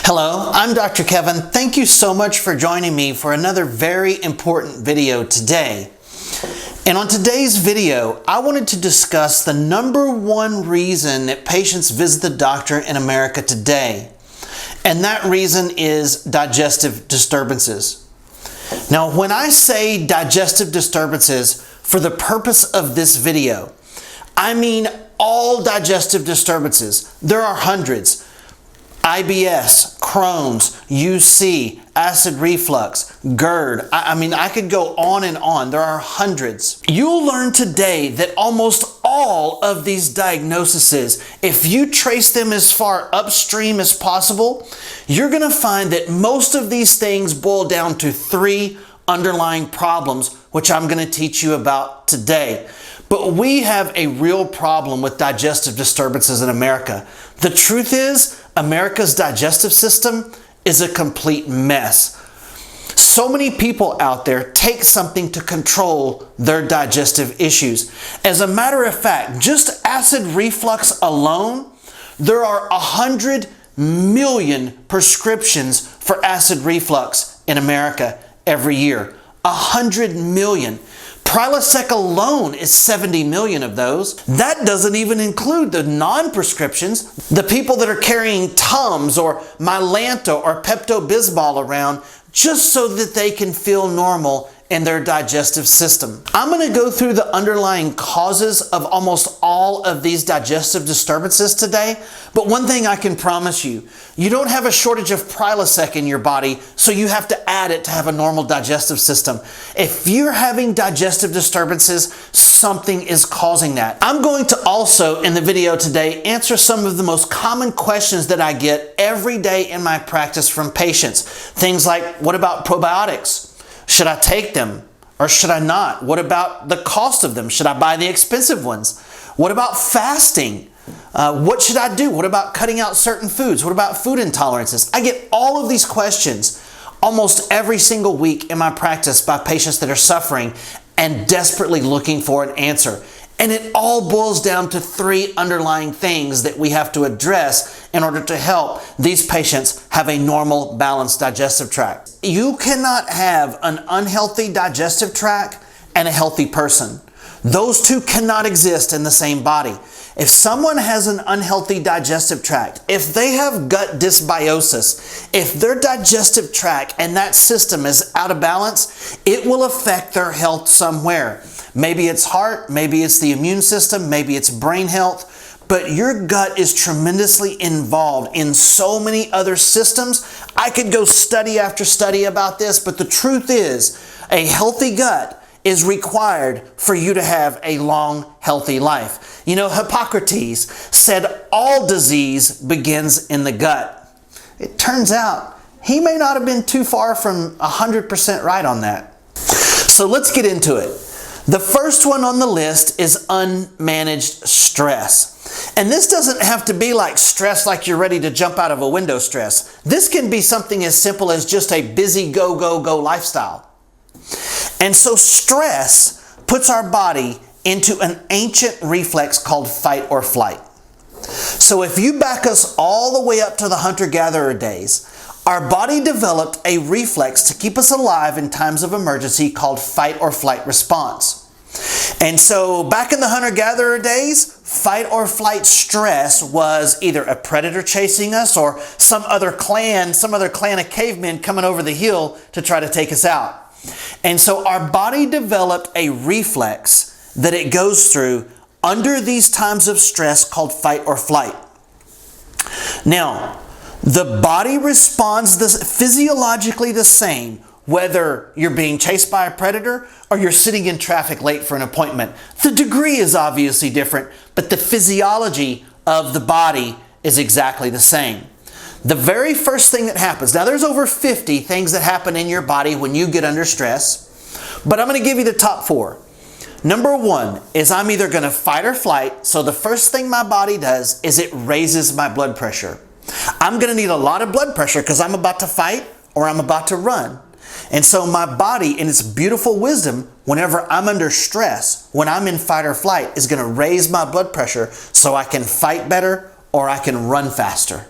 Hello, I'm Dr. Kevin. Thank you so much for joining me for another very important video today. And on today's video, I wanted to discuss the number one reason that patients visit the doctor in America today. And that reason is digestive disturbances. Now, when I say digestive disturbances for the purpose of this video, I mean all digestive disturbances. There are hundreds. IBS, Crohn's, UC, acid reflux, GERD. I could go on and on. There are hundreds. You'll learn today that almost all of these diagnoses, if you trace them as far upstream as possible, you're going to find that most of these things boil down to three underlying problems, which I'm going to teach you about today. But we have a real problem with digestive disturbances in America. The truth is, America's digestive system is a complete mess. So many people out there take something to control their digestive issues. As a matter of fact, just acid reflux alone, there are 100 million prescriptions for acid reflux in America every year. 100 million. Prilosec alone is 70 million of those. That doesn't even include the non-prescriptions, the people that are carrying Tums or Mylanta or Pepto-Bismol around just so that they can feel normal in their digestive system. I'm going to go through the underlying causes of almost all of these digestive disturbances today, but one thing I can promise you, you don't have a shortage of Prilosec in your body, so you have to add it to have a normal digestive system. If you're having digestive disturbances, something is causing that. I'm going to also, in the video today, answer some of the most common questions that I get every day in my practice from patients. Things like, what about probiotics? Should I take them or should I not? What about the cost of them? Should I buy the expensive ones? What about fasting? What should I do? What about cutting out certain foods? What about food intolerances? I get all of these questions almost every single week in my practice by patients that are suffering and desperately looking for an answer. And it all boils down to three underlying things that we have to address in order to help these patients have a normal, balanced digestive tract. You cannot have an unhealthy digestive tract and a healthy person. Those two cannot exist in the same body. If someone has an unhealthy digestive tract, if they have gut dysbiosis, if their digestive tract and that system is out of balance, it will affect their health somewhere. Maybe it's heart, maybe it's the immune system, maybe it's brain health, but your gut is tremendously involved in so many other systems. I could go study after study about this, but the truth is, a healthy gut is required for you to have a long, healthy life. You know, Hippocrates said all disease begins in the gut. It turns out he may not have been too far from 100% right on that. So let's get into it. The first one on the list is unmanaged stress. And this doesn't have to be like stress like you're ready to jump out of a window stress. This can be something as simple as just a busy go, go, go lifestyle. And so stress puts our body into an ancient reflex called fight or flight. So if you back us all the way up to the hunter-gatherer days, our body developed a reflex to keep us alive in times of emergency called fight or flight response. And so back in the hunter-gatherer days, fight or flight stress was either a predator chasing us or some other clan of cavemen coming over the hill to try to take us out. And so our body developed a reflex that it goes through under these times of stress called fight or flight. Now, the body responds physiologically the same whether you're being chased by a predator or you're sitting in traffic late for an appointment. The degree is obviously different, but the physiology of the body is exactly the same. The very first thing that happens, now there's over 50 things that happen in your body when you get under stress, but I'm going to give you the top 4. Number 1 is I'm either going to fight or flight, so the first thing my body does is it raises my blood pressure. I'm going to need a lot of blood pressure because I'm about to fight or I'm about to run. And so my body, in its beautiful wisdom, whenever I'm under stress, when I'm in fight or flight, is going to raise my blood pressure so I can fight better or I can run faster.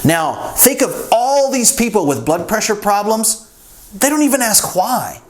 Now, think of all these people with blood pressure problems. They don't even ask why.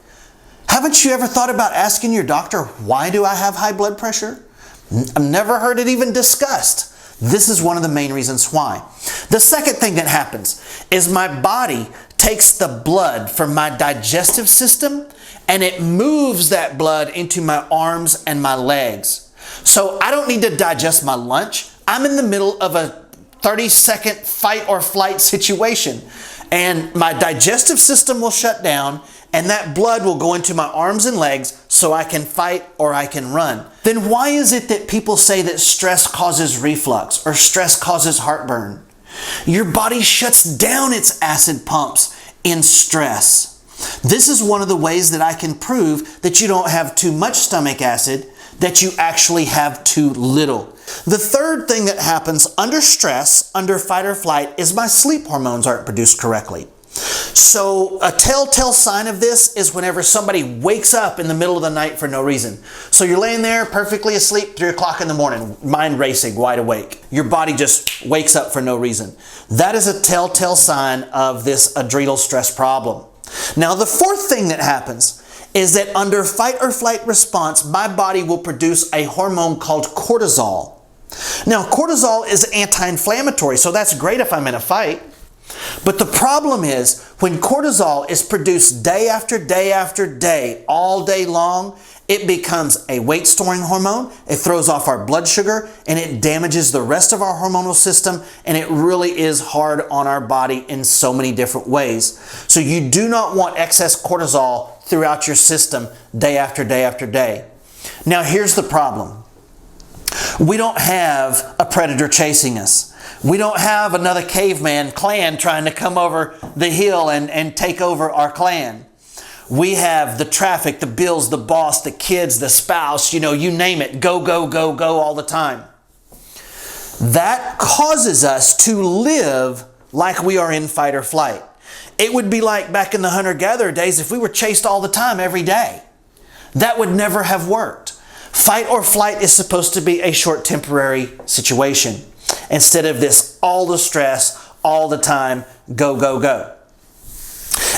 Haven't you ever thought about asking your doctor, why do I have high blood pressure? I've never heard it even discussed. This is one of the main reasons why. The second thing that happens is my body takes the blood from my digestive system and it moves that blood into my arms and my legs. So I don't need to digest my lunch. I'm in the middle of a 30-second fight or flight situation, and my digestive system will shut down and that blood will go into my arms and legs so I can fight or I can run. Then why is it that people say that stress causes reflux or stress causes heartburn? Your body shuts down its acid pumps in stress. This is one of the ways that I can prove that you don't have too much stomach acid, that you actually have too little. The third thing that happens under stress, under fight or flight, is my sleep hormones aren't produced correctly. So a telltale sign of this is whenever somebody wakes up in the middle of the night for no reason. So you're laying there perfectly asleep, 3 o'clock in the morning, mind racing, wide awake. Your body just wakes up for no reason. That is a telltale sign of this adrenal stress problem. Now, the fourth thing that happens is that under fight or flight response, my body will produce a hormone called cortisol. Now, cortisol is anti-inflammatory, so that's great if I'm in a fight. But the problem is when cortisol is produced day after day after day, all day long, it becomes a weight-storing hormone. It throws off our blood sugar and it damages the rest of our hormonal system, and it really is hard on our body in so many different ways. So you do not want excess cortisol throughout your system day after day after day. Now here's the problem. We don't have a predator chasing us. We don't have another caveman clan trying to come over the hill and take over our clan. We have the traffic, the bills, the boss, the kids, the spouse, you name it. Go, go, go, go all the time. That causes us to live like we are in fight or flight. It would be like back in the hunter-gatherer days if we were chased all the time every day. That would never have worked. Fight or flight is supposed to be a short temporary situation instead of this all the stress, all the time, go, go, go.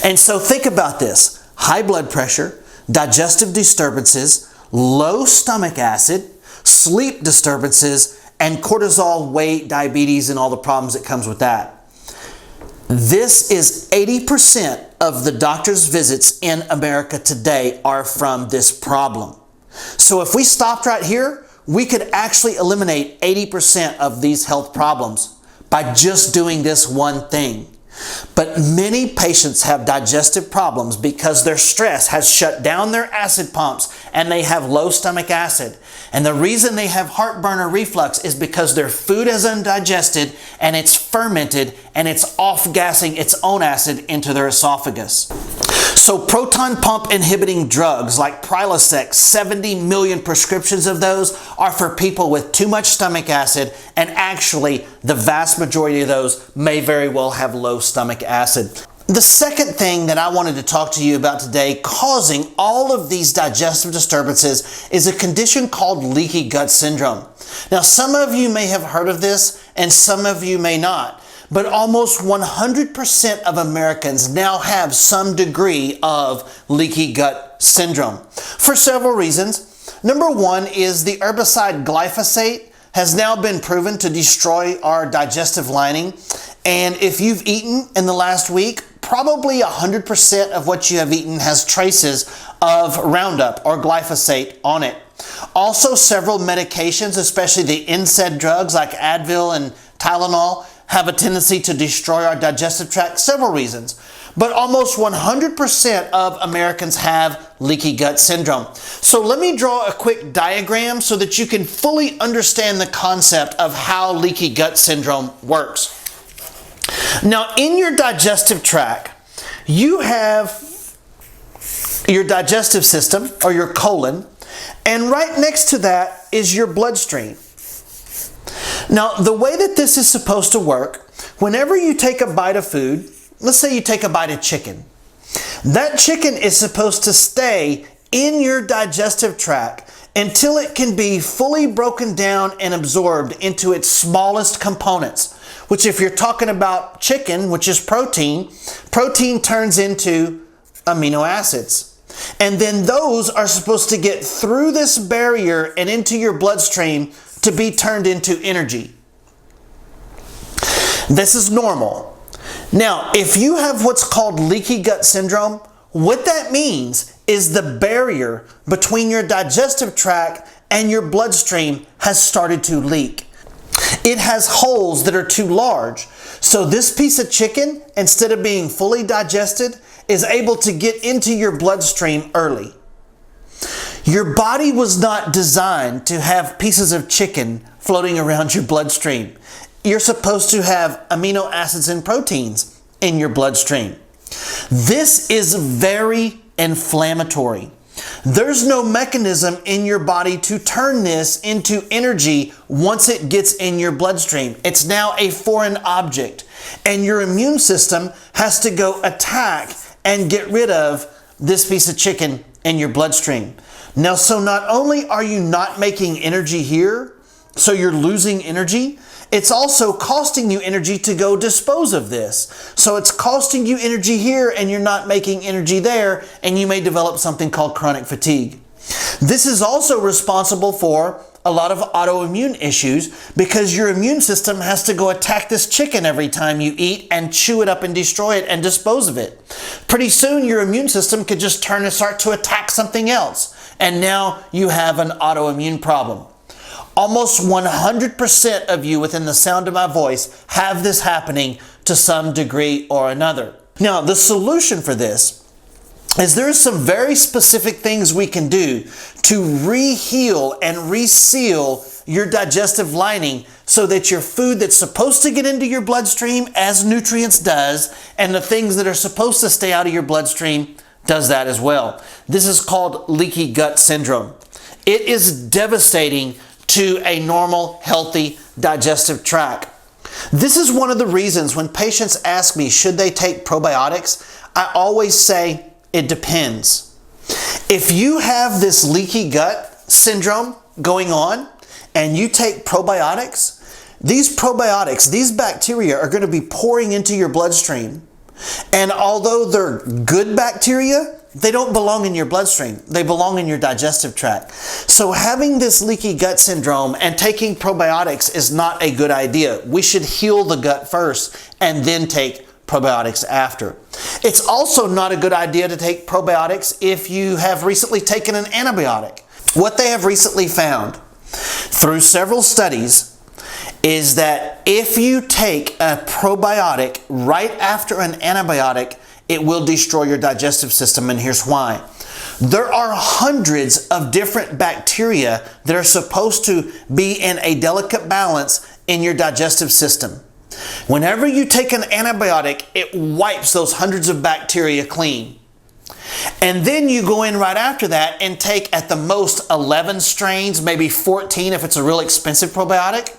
And so think about this. High blood pressure, digestive disturbances, low stomach acid, sleep disturbances, and cortisol, weight, diabetes, and all the problems that comes with that. This is 80% of the doctor's visits in America today are from this problem. So if we stopped right here, we could actually eliminate 80% of these health problems by just doing this one thing. But many patients have digestive problems because their stress has shut down their acid pumps and they have low stomach acid. And the reason they have heartburn or reflux is because their food is undigested and it's fermented and it's off-gassing its own acid into their esophagus. So proton pump inhibiting drugs like Prilosec, 70 million prescriptions of those are for people with too much stomach acid, and actually the vast majority of those may very well have low stomach acid. The second thing that I wanted to talk to you about today causing all of these digestive disturbances is a condition called leaky gut syndrome. Now, some of you may have heard of this and some of you may not. But almost 100% of Americans now have some degree of leaky gut syndrome for several reasons. Number one is the herbicide glyphosate has now been proven to destroy our digestive lining. And if you've eaten in the last week, probably 100% of what you have eaten has traces of Roundup or glyphosate on it. Also, several medications, especially the NSAID drugs like Advil and Tylenol, have a tendency to destroy our digestive tract, several reasons. But almost 100% of Americans have leaky gut syndrome. So let me draw a quick diagram so that you can fully understand the concept of how leaky gut syndrome works. Now, in your digestive tract, you have your digestive system, or your colon, and right next to that is your bloodstream. Now, the way that this is supposed to work, whenever you take a bite of food, let's say you take a bite of chicken, that chicken is supposed to stay in your digestive tract until it can be fully broken down and absorbed into its smallest components, which if you're talking about chicken, which is protein, protein turns into amino acids. And then those are supposed to get through this barrier and into your bloodstream to be turned into energy. This is normal. Now, if you have what's called leaky gut syndrome, what that means is the barrier between your digestive tract and your bloodstream has started to leak. It has holes that are too large. So this piece of chicken, instead of being fully digested, is able to get into your bloodstream early. Your body was not designed to have pieces of chicken floating around your bloodstream. You're supposed to have amino acids and proteins in your bloodstream. This is very inflammatory. There's no mechanism in your body to turn this into energy once it gets in your bloodstream. It's now a foreign object, and your immune system has to go attack and get rid of this piece of chicken in your bloodstream. Now, so not only are you not making energy here, so you're losing energy, it's also costing you energy to go dispose of this. So it's costing you energy here and you're not making energy there, and you may develop something called chronic fatigue. This is also responsible for a lot of autoimmune issues because your immune system has to go attack this chicken every time you eat and chew it up and destroy it and dispose of it. Pretty soon your immune system could just turn and start to attack something else, and now you have an autoimmune problem. Almost 100% of you within the sound of my voice have this happening to some degree or another. Now, the solution for this is there are some very specific things we can do to re-heal and reseal your digestive lining so that your food that's supposed to get into your bloodstream as nutrients does, and the things that are supposed to stay out of your bloodstream does that as well. This is called leaky gut syndrome. It is devastating to a normal, healthy digestive tract. This is one of the reasons when patients ask me, should they take probiotics? I always say, it depends. If you have this leaky gut syndrome going on and you take probiotics, these bacteria are going to be pouring into your bloodstream. And although they're good bacteria, they don't belong in your bloodstream. They belong in your digestive tract. So having this leaky gut syndrome and taking probiotics is not a good idea. We should heal the gut first and then take probiotics after. It's also not a good idea to take probiotics if you have recently taken an antibiotic. What they have recently found through several studies is that if you take a probiotic right after an antibiotic, it will destroy your digestive system, and here's why. There are hundreds of different bacteria that are supposed to be in a delicate balance in your digestive system. Whenever you take an antibiotic, it wipes those hundreds of bacteria clean. And then you go in right after that and take at the most 11 strains, maybe 14 if it's a real expensive probiotic.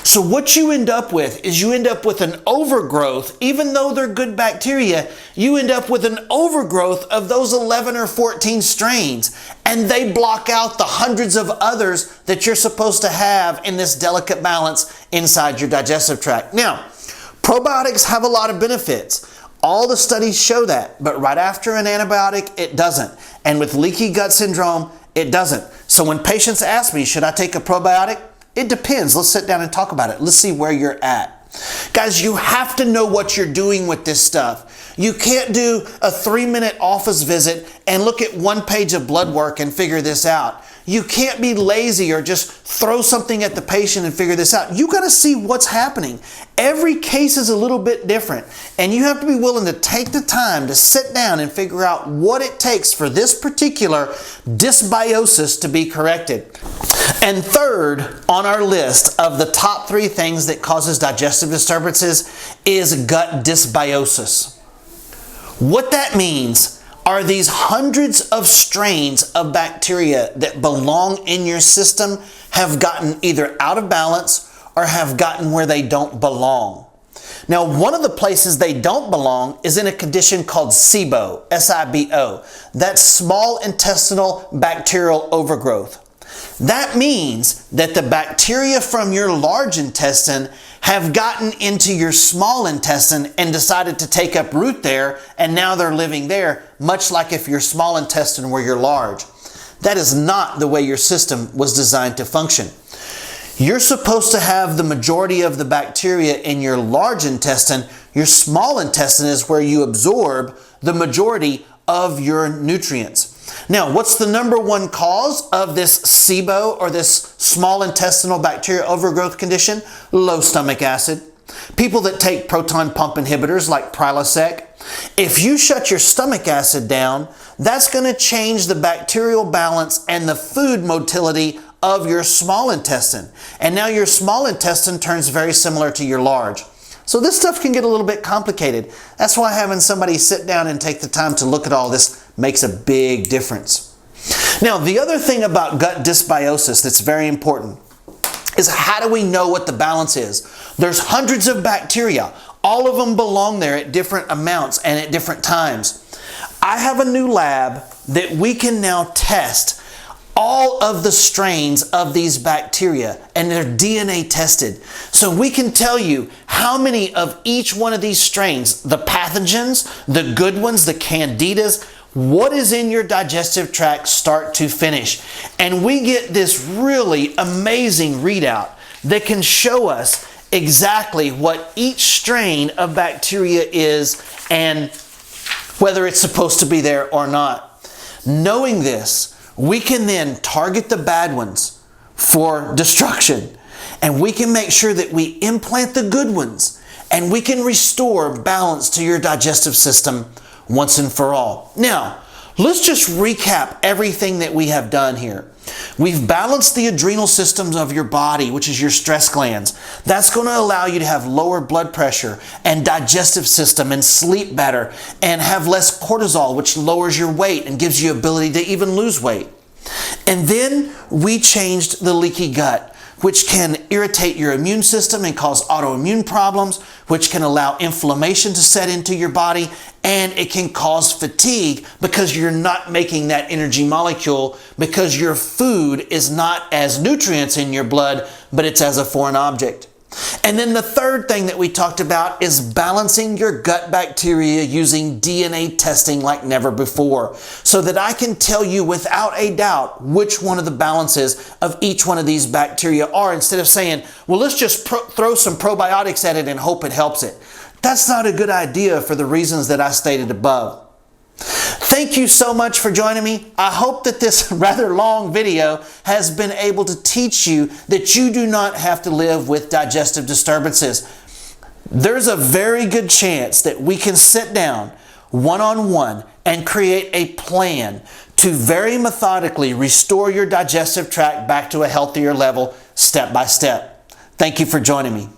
So what you end up with is you end up with an overgrowth. Even though they're good bacteria, you end up with an overgrowth of those 11 or 14 strains, and they block out the hundreds of others that you're supposed to have in this delicate balance inside your digestive tract. Now, probiotics have a lot of benefits. All the studies show that, but right after an antibiotic, it doesn't. And with leaky gut syndrome, it doesn't. So when patients ask me, should I take a probiotic? It depends. Let's sit down and talk about it. Let's see where you're at. Guys, you have to know what you're doing with this stuff. You can't do a 3-minute office visit and look at one page of blood work and figure this out. You can't be lazy or just throw something at the patient and figure this out. You got to see what's happening. Every case is a little bit different, and you have to be willing to take the time to sit down and figure out what it takes for this particular dysbiosis to be corrected. And third on our list of the top 3 things that causes digestive disturbances is gut dysbiosis. What that means are these hundreds of strains of bacteria that belong in your system have gotten either out of balance or have gotten where they don't belong. Now, one of the places they don't belong is in a condition called SIBO, S-I-B-O. That's small intestinal bacterial overgrowth. That means that the bacteria from your large intestine have gotten into your small intestine and decided to take up root there, and now they're living there, much like if your small intestine were your large. That is not the way your system was designed to function. You're supposed to have the majority of the bacteria in your large intestine. Your small intestine is where you absorb the majority of your nutrients. Now, what's the number one cause of this SIBO, or this small intestinal bacteria overgrowth condition? Low stomach acid. People that take proton pump inhibitors like Prilosec, if you shut your stomach acid down, that's going to change the bacterial balance and the food motility of your small intestine. And now your small intestine turns very similar to your large. So this stuff can get a little bit complicated. That's why having somebody sit down and take the time to look at all this makes a big difference. Now, the other thing about gut dysbiosis that's very important is, how do we know what the balance is? There's hundreds of bacteria. All of them belong there at different amounts and at different times. I have a new lab that we can now test all of the strains of these bacteria, and they're DNA tested. So we can tell you how many of each one of these strains, the pathogens, the good ones, the candidas, what is in your digestive tract start to finish. And we get this really amazing readout that can show us exactly what each strain of bacteria is and whether it's supposed to be there or not. Knowing this, we can then target the bad ones for destruction, and we can make sure that we implant the good ones, and we can restore balance to your digestive system once and for all. Now, let's just recap everything that we have done here. We've balanced the adrenal systems of your body, which is your stress glands. That's going to allow you to have lower blood pressure and digestive system and sleep better and have less cortisol, which lowers your weight and gives you ability to even lose weight. And then we changed the leaky gut, which can irritate your immune system and cause autoimmune problems, which can allow inflammation to set into your body, and it can cause fatigue because you're not making that energy molecule, because your food is not as nutrients in your blood, but it's as a foreign object. And then the third thing that we talked about is balancing your gut bacteria using DNA testing like never before, so that I can tell you without a doubt which one of the balances of each one of these bacteria are, instead of saying, well, let's just throw some probiotics at it and hope it helps it. That's not a good idea for the reasons that I stated above. Thank you so much for joining me. I hope that this rather long video has been able to teach you that you do not have to live with digestive disturbances. There's a very good chance that we can sit down one-on-one and create a plan to very methodically restore your digestive tract back to a healthier level step by step. Thank you for joining me.